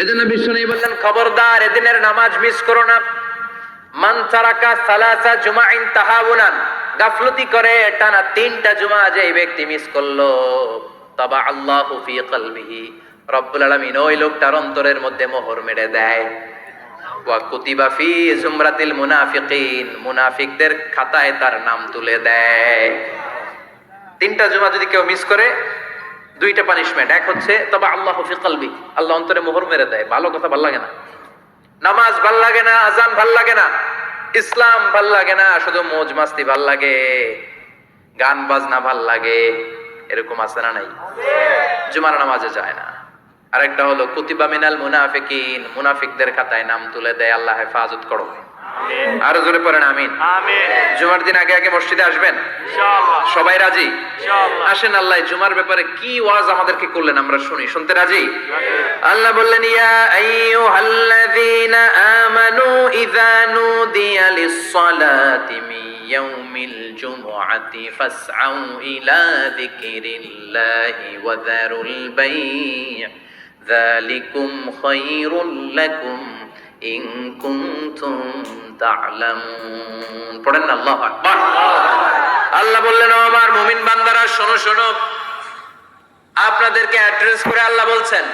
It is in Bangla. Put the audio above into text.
এজন্য বিশ্বনবী বললেন, খবরদার এদিনের নামাজ মিস করো না। মান তারাকা সালাসা জুমাইন তাহাউনান, গাফলতি করে টানা 3টা জুমা যে ব্যক্তি মিস করলো, তাবা আল্লাহু ফি কলবিহি, রব্বুল আলামিন ওই লোকটার অন্তরের মধ্যে মোহর মেরে দেয়। ওয়া কুতিবা ফি জুমরাতিল মুনাফিকিন, মুনাফিকদের খাতায় তার নাম তুলে দেয়। 3টা জুমা যদি কেউ মিস করে, 2টা পানিশমেন্ট। এক হচ্ছে তবে আল্লাহু ফি কলবি, আল্লাহ অন্তরে মোহর মেরে দেয়। ভালো কথা ভাল লাগে না, নামাজ ভাল লাগে না, আজান ভাল লাগে না, ইসলাম ভাল লাগে না, শুধু মৌজ মাস্তি ভাল লাগে, গান বাজনা ভাল লাগে, এরকম আছে না নাই? জুমার নামাজে যায় না। আরেকটা হলো কুতিবা মিনাল মুনাফিকিন, মুনাফিকদের খাতায় নাম তুলে দেয়। আল্লাহ হেফাজত করো। আরো জোরে পড়েন আমিন। জুমার দিন আগে আগে মসজিদে আসবেন ইনশাআল্লাহ। সবাই রাজি? ইনশাআল্লাহ। আসেন, আল্লাহ জুমার ব্যাপারে কি ওয়াজ আমাদেরকে করলেন আমরা শুনি। শুনতে রাজি? আল্লাহ বললেন, ইয়া আইয়ুহাল্লাযীনা আমানু ইযা নুদিয়া লিস-সালাতি মিন ইয়াউমিল জুমআতি ফাসআউ ইলা যিকরিল্লাহি ওয়া যারুল বাই', যালিকুম খায়রুল লাকুম ইন কুনতুম তা'লামুন। পড়েন না আল্লাহু আকবার। আল্লাহ বললেন, ও আমার মুমিন বান্দারা, শোনো শোনো। আপনাদেরকে অ্যাড্রেস করে আল্লাহ বলছেন,